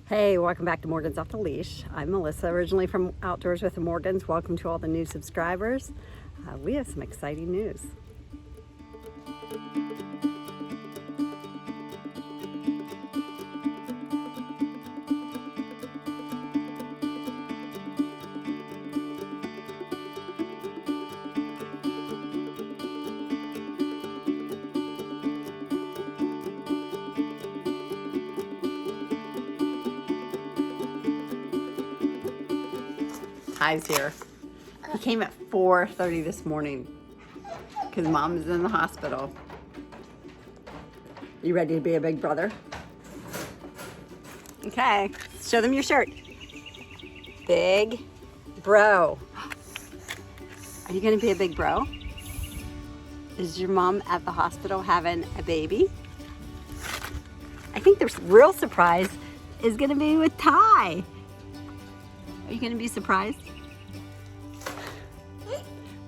Hey, welcome back to Morgan's Off the Leash. I'm Melissa, originally from Outdoors with the Morgans. Welcome to all the new subscribers. We have some exciting news. Ty's here. He came at 4:30 this morning because Mom is in the hospital. You ready to be a big brother? Okay, show them your shirt. Big bro. Are you gonna be a big bro? Is your mom at the hospital having a baby? I think the real surprise is gonna be with Ty. Are you gonna be surprised?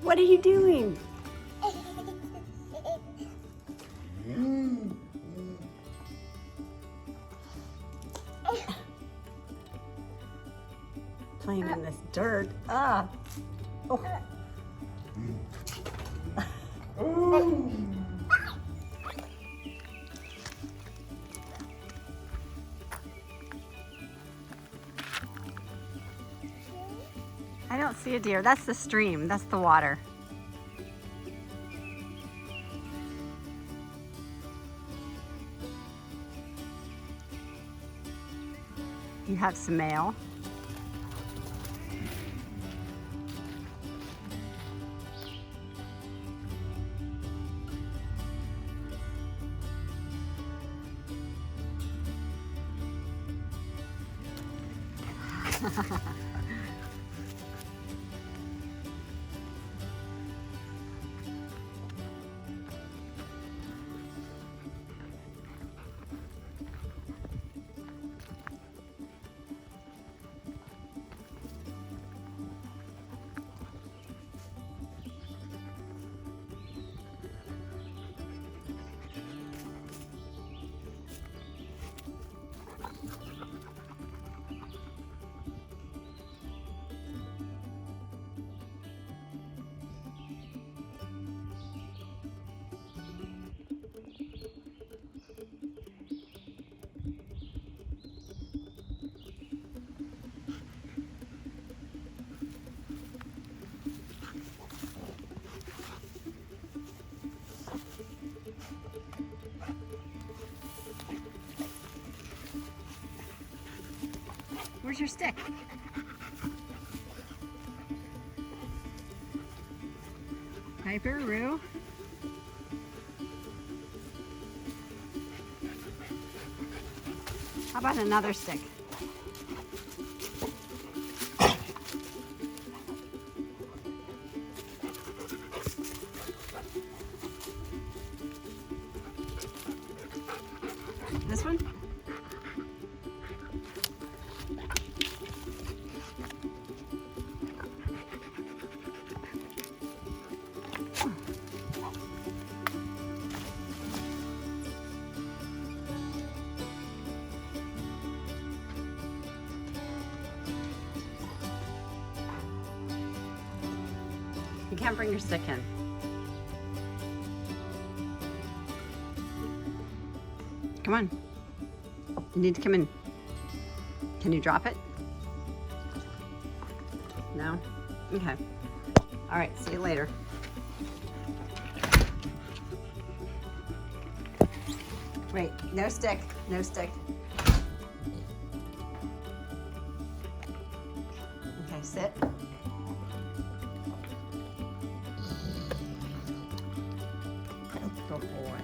What are you doing? Playing in this dirt. Ah. Oh. I don't see a deer. That's the stream. That's the water. You have some mail. Where's your stick? Piper, Roo. How about another stick? This one? You can't bring your stick in. Come on. You need to come in. Can you drop it? No? Okay. All right, see you later. Wait, no stick, no stick. Okay, sit. Good boy.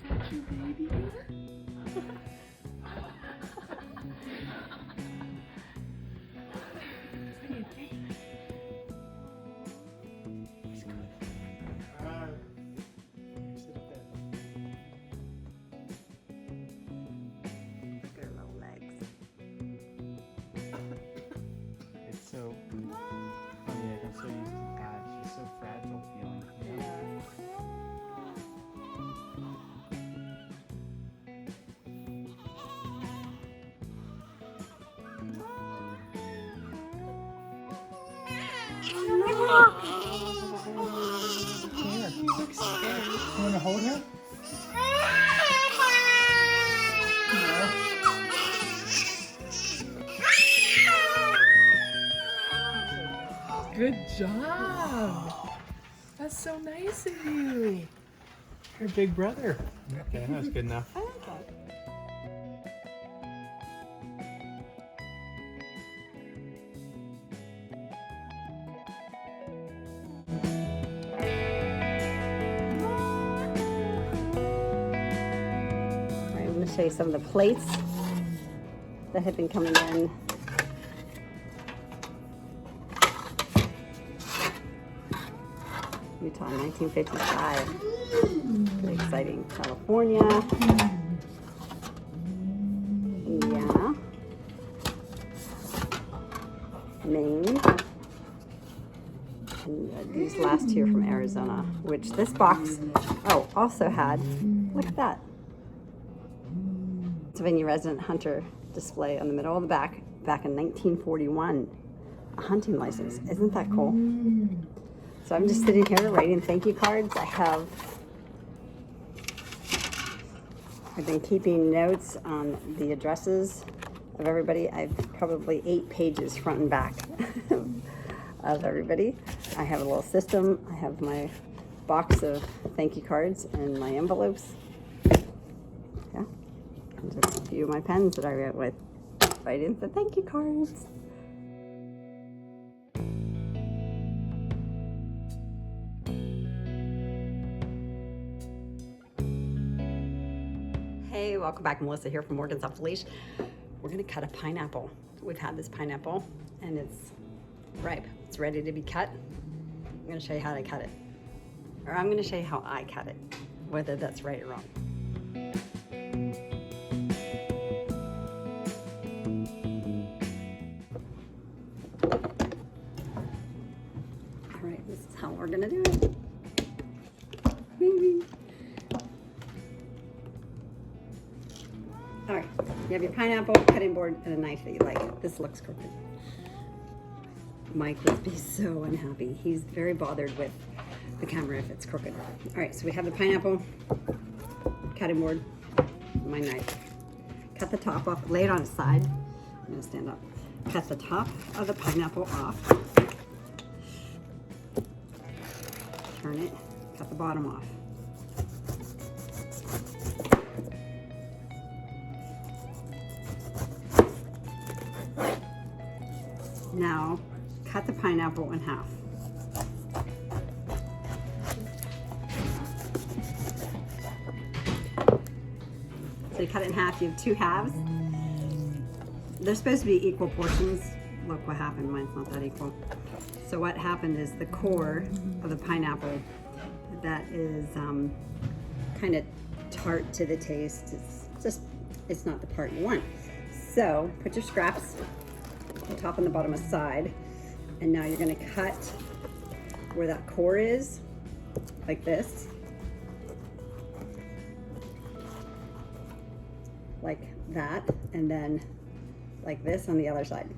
that your baby? Their little legs. It's so funny, like I'm so used to that. It's just so fragile feeling. You know? Here, you look scared. You want to hold her? Good job! That's so nice of you. Your big brother. Okay, that's good enough. I like that. I'm going to show you some of the plates that have been coming in. Utah, 1955. Very exciting. California. Indiana. Maine. And these last two are from Arizona, which this box, also had, look at that. Pennsylvania resident hunter display on the middle of the back in 1941. A hunting license. Isn't that cool? So I'm just sitting here writing thank you cards. I've been keeping notes on the addresses of everybody. I've probably 8 pages front and back of everybody. I have a little system. I have my box of thank you cards and my envelopes. Yeah, and just a few of my pens that I wrote with writing the thank you cards. Hey, welcome back. Melissa here from Morgan's Off the Leash. We're gonna cut a pineapple. We've had this pineapple and it's ripe. It's ready to be cut. I'm gonna show you how to cut it. Or I'm gonna show you how I cut it, whether that's right or wrong. All right, this is how we're gonna do it. All right, you have your pineapple, cutting board, and a knife that you like. This looks crooked. Mike would be so unhappy. He's very bothered with the camera if it's crooked. All right, so we have the pineapple, cutting board, my knife. Cut the top off, lay it on its side. I'm gonna stand up. Cut the top of the pineapple off. Turn it, cut the bottom off. Now, cut the pineapple in half. So you cut it in half, you have 2 halves. They're supposed to be equal portions. Look what happened, mine's not that equal. So what happened is the core of the pineapple that is kind of tart to the taste. It's not the part you want. So put your scraps the top and the bottom aside, and now you're going to cut where that core is, like this, like that, and then like this on the other side.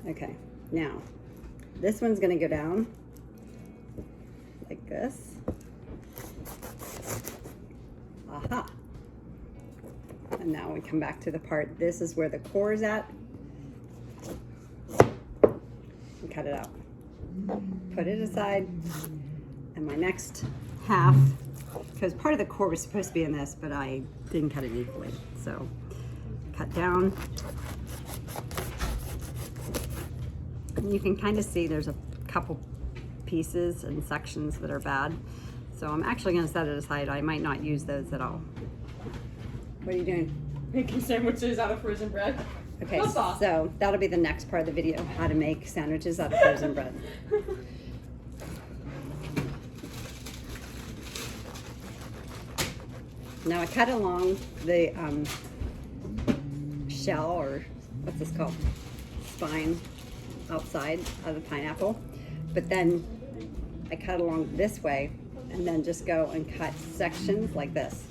Okay, now this one's going to go down like this. Aha. And now we come back to the part, this is where the core is at. And cut it out. Put it aside. And my next half, because part of the core was supposed to be in this, but I didn't cut it equally. So cut down. You can kind of see there's a couple pieces and sections that are bad. So I'm actually going to set it aside. I might not use those at all. What are you doing? Making sandwiches out of frozen bread. Okay, That's awesome. so that'll be the next part of the video, how to make sandwiches out of frozen bread. Now I cut along the shell, or what's this called? Spine outside of the pineapple. But then I cut along this way and then just go and cut sections like this.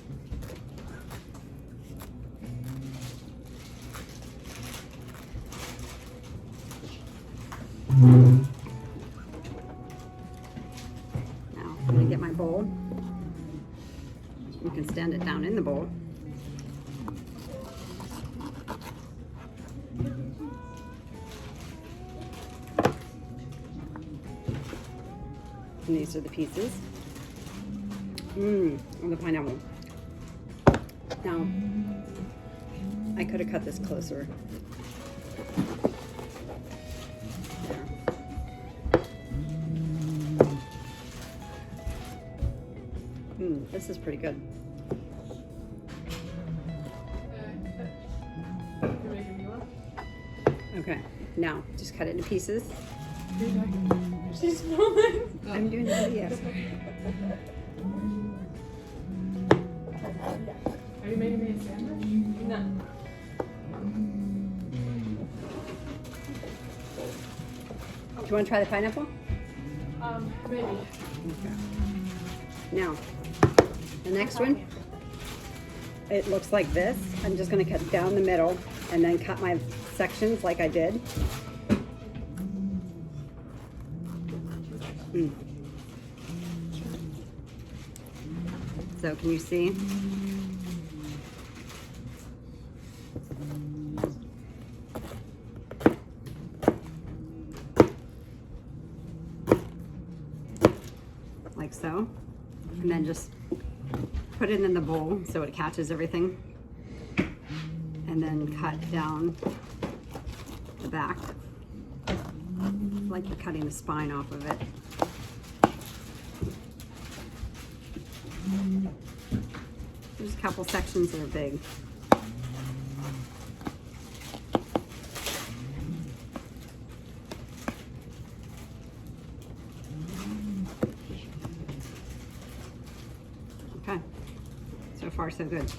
Now I'm gonna get my bowl. You can stand it down in the bowl. And these are the pieces. On the pineapple. Now, I could have cut this closer. There. This is pretty good. Okay, now just cut it into pieces. She's filming. I'm doing the video. Are you making me a sandwich? No. Do you want to try the pineapple? Maybe. Okay. Now, the next one, it looks like this. I'm just going to cut down the middle and then cut my sections like I did. So can you see? Like so. And then just put it in the bowl so it catches everything. And then cut down the back. Like you're cutting the spine off of it. There's a couple sections that are big. Okay, so far so good.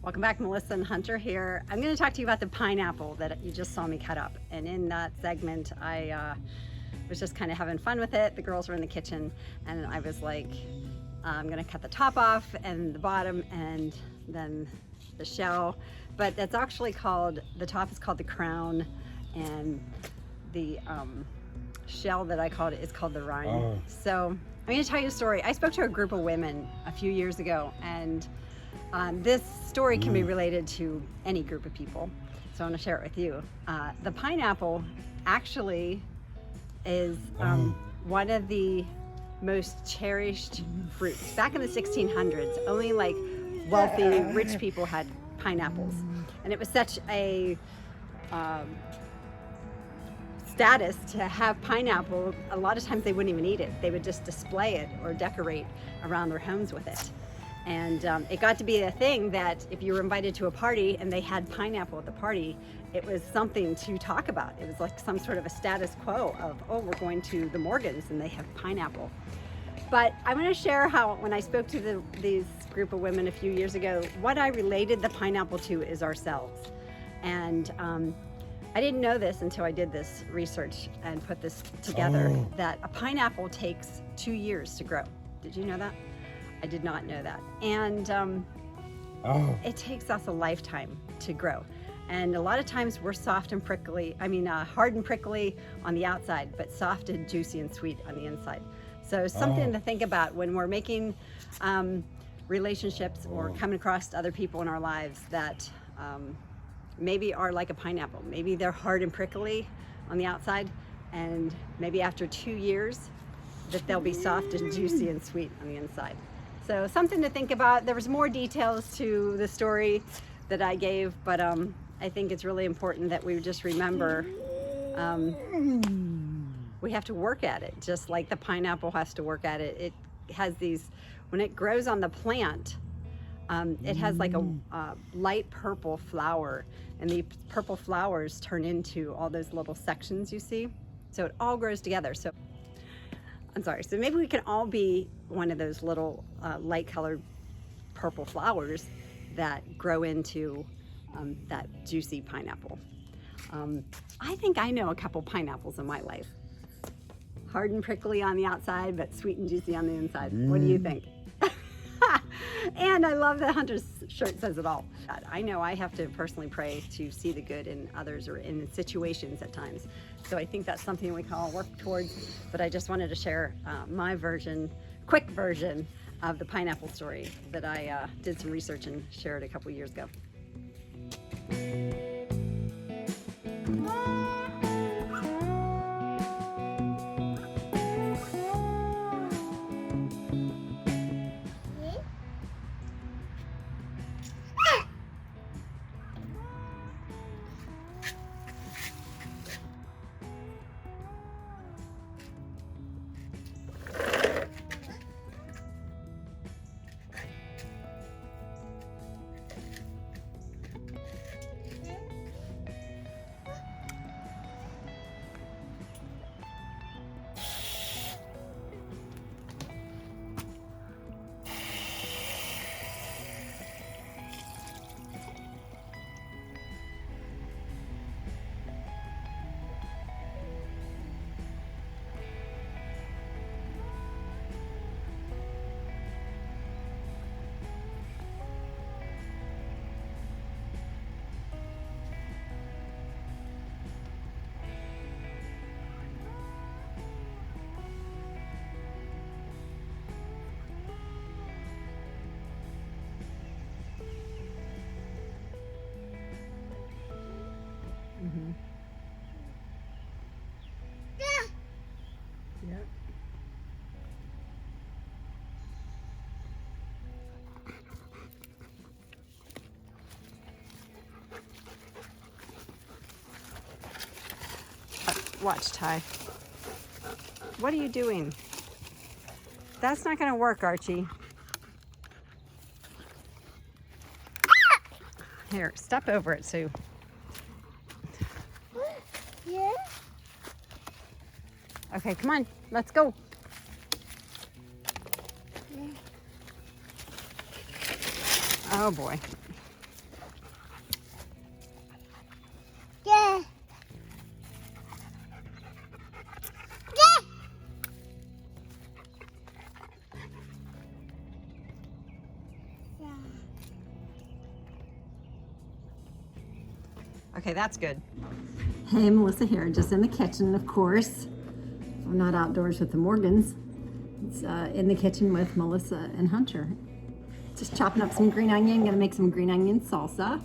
Welcome back, Melissa and Hunter here. I'm going to talk to you about the pineapple that you just saw me cut up. And in that segment, I was just kind of having fun with it. The girls were in the kitchen and I was like, I'm going to cut the top off and the bottom and then the shell. But that's actually called, the top is called the crown, and the shell that I called it is called the rind. Oh. So I'm going to tell you a story. I spoke to a group of women a few years ago, and this story can be related to any group of people, so I want to share it with you. The pineapple actually is one of the most cherished fruits. Back in the 1600s, only like wealthy, rich people had pineapples, and it was such a status to have pineapple. A lot of times they wouldn't even eat it. They would just display it or decorate around their homes with it. And it got to be a thing that if you were invited to a party and they had pineapple at the party, it was something to talk about. It was like some sort of a status quo of, oh, we're going to the Morgans and they have pineapple. But I want to share how, when I spoke to these group of women a few years ago, what I related the pineapple to is ourselves. And I didn't know this until I did this research and put this together, that a pineapple takes 2 years to grow. Did you know that? I did not know that. And it takes us a lifetime to grow. And a lot of times we're soft and prickly, hard and prickly on the outside, but soft and juicy and sweet on the inside. So something to think about when we're making relationships or coming across other people in our lives that maybe are like a pineapple. Maybe they're hard and prickly on the outside, and maybe after 2 years that they'll be soft and juicy and sweet on the inside. So something to think about. There was more details to the story, that I gave, but I think it's really important that we just remember we have to work at it, just like the pineapple has to work at it. It has these, when it grows on the plant, it has like a light purple flower, and the purple flowers turn into all those little sections you see. So it all grows together. So I'm sorry, so maybe we can all be one of those little light colored purple flowers that grow into that juicy pineapple. I think I know a couple pineapples in my life. Hard and prickly on the outside, but sweet and juicy on the inside. What do you think? And I love that Hunter's shirt says it all. I know I have to personally pray to see the good in others or in situations at times. So I think that's something we can all work towards. But I just wanted to share my version, quick version of the pineapple story that I did some research and shared a couple years ago. Mm-hmm. Yep. Watch, Ty. What are you doing? That's not going to work, Archie. Here, step over it, Sue. Yeah. Okay, come on, let's go. Oh boy. Yeah. Okay, that's good. Hey, Melissa here, just in the kitchen, of course. I'm not outdoors with the Morgans. It's in the kitchen with Melissa and Hunter. Just chopping up some green onion. Gonna make some green onion salsa.